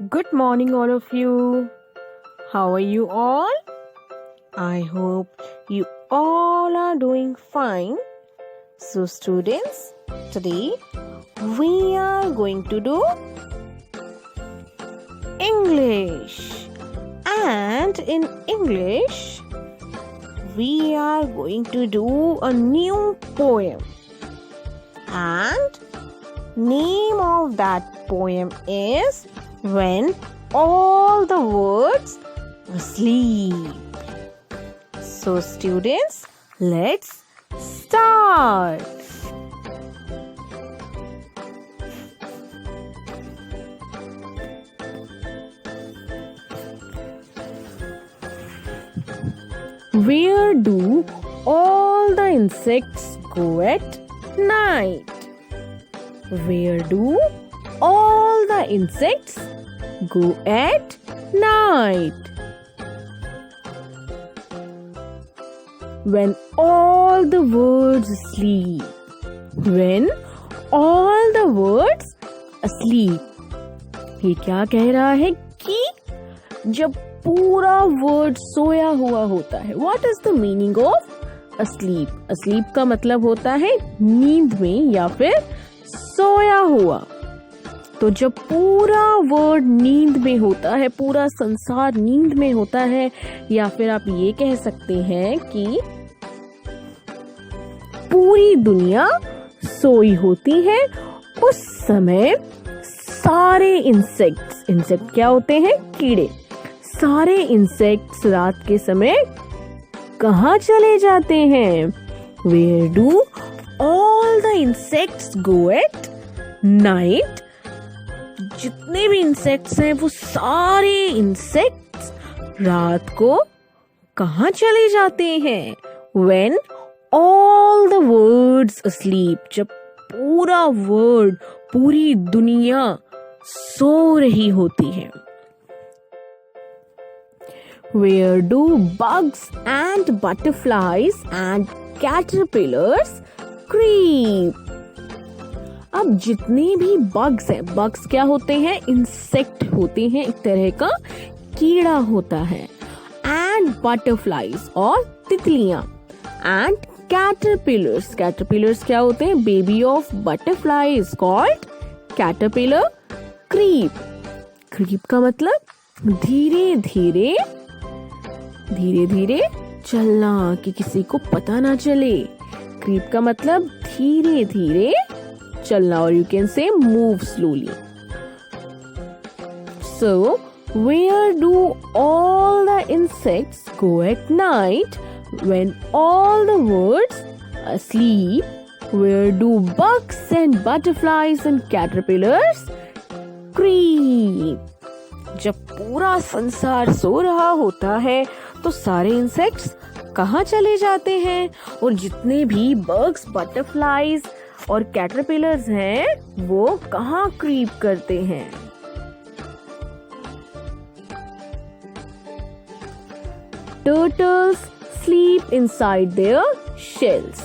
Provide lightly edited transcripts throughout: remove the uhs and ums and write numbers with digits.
Good morning, all of you. How are you all? I hope you all are doing fine. So, students, today we are going to do English. And in English, we are going to do a new poem. And name of that poem is When All the Words Sleep. So students, let's start. Where do all the insects go at night? Where do all the insects go at night? When all the birds sleep. When all the birds asleep. ये क्या कह रहा है कि जब पूरा word सोया हुआ होता है. What is the meaning of asleep? asleep का मतलब होता है नींद में या फिर सोया हुआ. तो जब पूरा वर्ड नींद में होता है, पूरा संसार नींद में होता है, या फिर आप ये कह सकते हैं कि पूरी दुनिया सोई होती है, उस समय सारे इंसेक्ट क्या होते हैं? कीड़े. सारे इंसेक्ट्स रात के समय कहाँ चले जाते हैं? Where do all the insects go at night? जितने भी इंसेक्ट्स हैं वो सारे इंसेक्ट्स रात को कहाँ चले जाते हैं? When all the birds asleep. जब पूरा वर्ल्ड, पूरी दुनिया सो रही होती है. Where do bugs and butterflies and caterpillars creep? अब जितने भी बग्स हैं, बग्स क्या होते हैं? इंसेक्ट होते हैं, एक तरह का कीड़ा होता है. एंड बटरफ्लाइज और तितलियां. एंड कैटरपिलर्स क्या होते हैं? Baby of butterflies called caterpillar. Creep का मतलब धीरे धीरे चलना, कि किसी को पता ना चले. क्रीप का मतलब धीरे धीरे चलना, और you can say move slowly. So where do all the insects go at night? When all the birds asleep. Where do bugs and butterflies and caterpillars creep? जब पूरा संसार सो रहा होता है तो सारे इंसेक्ट्स कहाँ चले जाते हैं? और जितने भी बग्स, बटरफ्लाइज और कैटरपिलर्स हैं वो कहाँ क्रीप करते हैं? Turtles sleep inside their shells.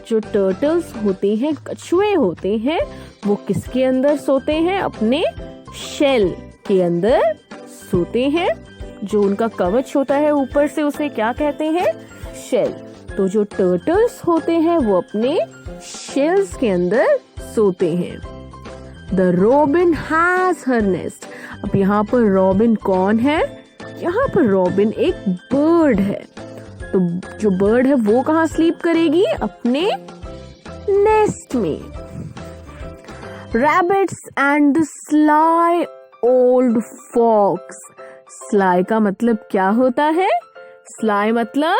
जो टर्टल्स होते हैं, कछुए होते हैं, वो किसके अंदर सोते हैं? अपने शेल के अंदर सोते हैं. जो उनका कवच होता है ऊपर से, उसे क्या कहते हैं? शेल. तो जो टर्टल्स होते हैं वो अपने शेल्स के अंदर सोते हैं. The robin has her nest. अब यहाँ पर रॉबिन कौन है? यहाँ पर रॉबिन एक बर्ड है. तो जो बर्ड है वो कहाँ स्लीप करेगी? अपने नेस्ट में. Rabbits and the sly old fox. Sly का मतलब क्या होता है? स्लाई मतलब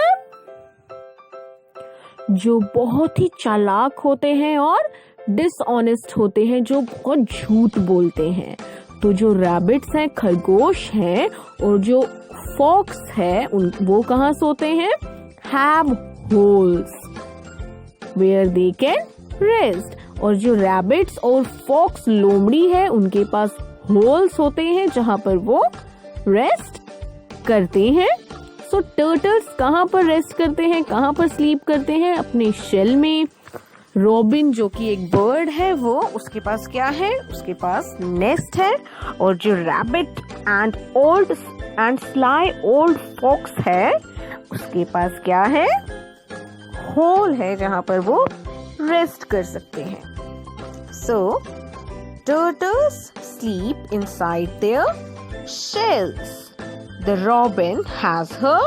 जो बहुत ही चालाक होते हैं और डिसऑनेस्ट होते हैं, जो बहुत झूठ बोलते हैं. तो जो रैबिट्स हैं, खरगोश हैं, और जो फॉक्स है वो कहाँ सोते हैं? Have holes where they can rest. और जो रैबिट्स और फॉक्स, लोमड़ी है, उनके पास होल्स होते हैं जहां पर वो रेस्ट करते हैं. टर्टल्स कहाँ पर रेस्ट करते हैं, कहाँ पर स्लीप करते हैं? अपने शेल में. रॉबिन जो कि एक बर्ड है, वो उसके पास क्या है? उसके पास नेस्ट है। और जो rabbit and sly old fox है, उसके पास क्या है? होल है जहां पर वो रेस्ट कर सकते हैं। So, turtles sleep inside their shells. The robin has her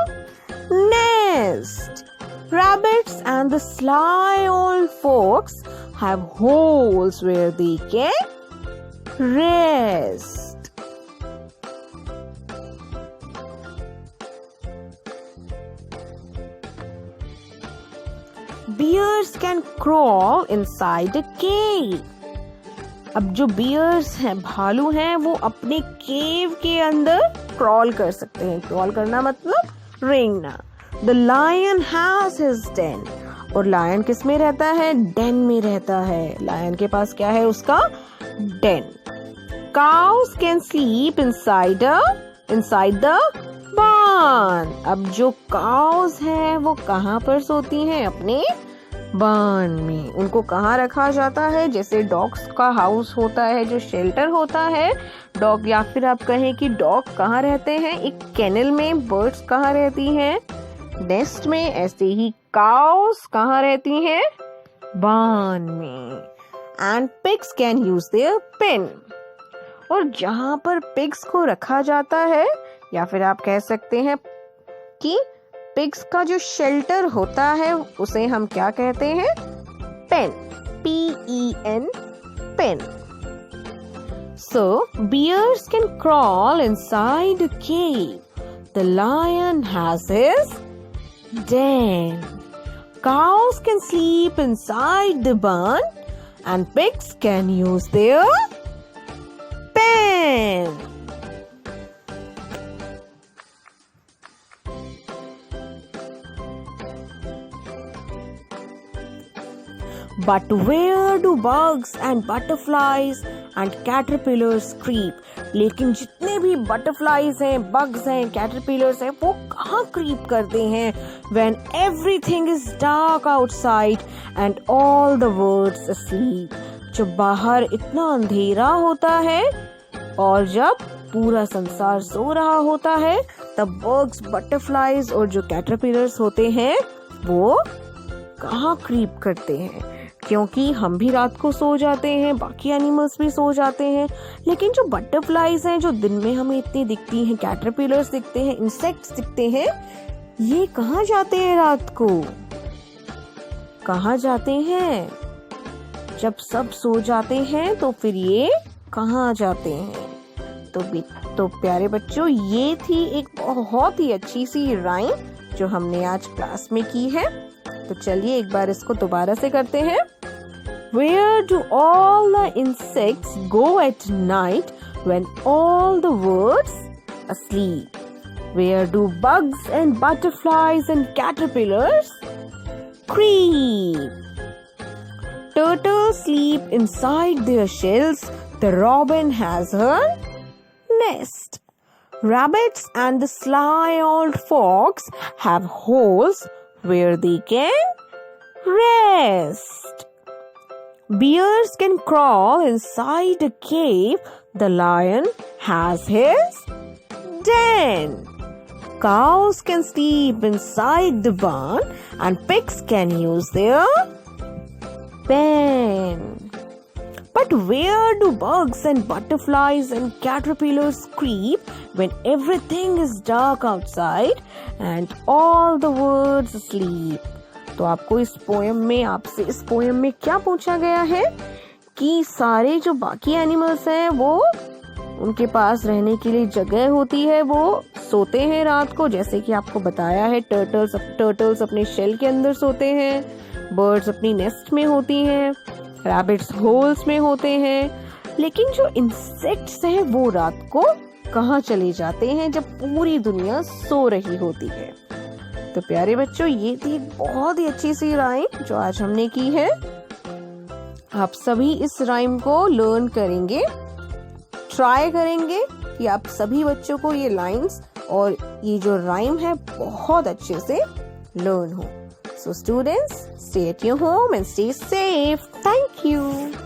nest. Rabbits and the sly old fox have holes where they can rest. Bears can crawl inside a cave. अब जो bears हैं, भालू हैं, वो अपने केव के अंदर क्रॉल कर सकते हैं। क्रॉल करना मतलब रेंगना। The lion has his den. और लायन किस में रहता है? डेन में रहता है। लायन के पास क्या है? उसका den. Cows can sleep inside the barn. अब जो काउस हैं वो कहाँ पर सोती हैं? अपने बार्न में। उनको कहाँ रखा जाता है? जैसे डॉग्स का हाउस होता है, जो शेल्टर होता है डॉग, या फिर आप कहें कि डॉग कहाँ रहते हैं? एक केनल में। बर्ड्स कहाँ रहती हैं? नेस्ट में। ऐसे ही काउस कहाँ रहती हैं? बार्न में। And pigs can use their pen. और जहां पर पिग्स को रखा जाता है, या फिर आप कह सकते हैं कि पिग्स का जो शेल्टर होता है, उसे हम क्या कहते हैं? Pen. PEN, pen. So, bears can crawl inside a cave. The lion has his den. Cows can sleep inside the barn, and pigs can use their pen. But where do bugs and butterflies and caterpillars creep? लेकिन जितने भी butterflies हैं, bugs हैं, caterpillars हैं, वो कहाँ creep करते हैं? When everything is dark outside and all the world's asleep. जब बाहर इतना अंधेरा होता है और जब पूरा संसार सो रहा होता है, तब bugs, butterflies और जो caterpillars होते हैं, वो कहाँ creep करते हैं? क्योंकि हम भी रात को सो जाते हैं, बाकी एनिमल्स भी सो जाते हैं, लेकिन जो बटरफ्लाइज हैं, जो दिन में hमें इतनी दिखती हैं, कैटरपिलर्स दिखते हैं, इंसेक्ट्स दिखते हैं, ये कहाँ जाते हैं रात को? कहाँ जाते हैं? जब सब सो जाते हैं तो फिर ये कहाँ जाते हैं? तो प्यारे बच्चों, ये थी एक बहुत ही अच्छी सी राइम जो हमने आज क्लास में की है। तो चलिए एक बार इसको दोबारा से करते हैं। Where do all the insects go at night when all the world's asleep? Where do bugs and butterflies and caterpillars creep? Turtles sleep inside their shells. The robin has her nest. Rabbits and the sly old fox have holes where they can rest. Bears can crawl inside a cave. The lion has his den. Cows can sleep inside the barn, and pigs can use their pen. But where do bugs and butterflies and caterpillars creep when everything is dark outside and all the world's asleep? तो आपको आपसे इस poem में क्या पूछा गया है कि सारे जो बाकी एनिमल्स हैं, वो उनके पास रहने के लिए जगह होती है, वो सोते हैं रात को, जैसे कि आपको बताया है। टर्टल्स अपने शेल के अंदर सोते हैं, बर्ड्स अपनी नेस्ट में होती हैं, रैबिट्स होल्स में होते हैं। लेकिन जो इंसेक्ट्स हैं वो रात को कहाँ चले जाते हैं जब पूरी दुनिया सो रही होती है? तो प्यारे बच्चों, ये थी बहुत ही अच्छी सी राइम जो आज हमने की है। आप सभी इस राइम को लर्न करेंगे, ट्राई करेंगे कि आप सभी बच्चों को ये लाइंस और ये जो राइम है बहुत अच्छे से लर्न हो। So students, stay at your home and stay safe. Thank you.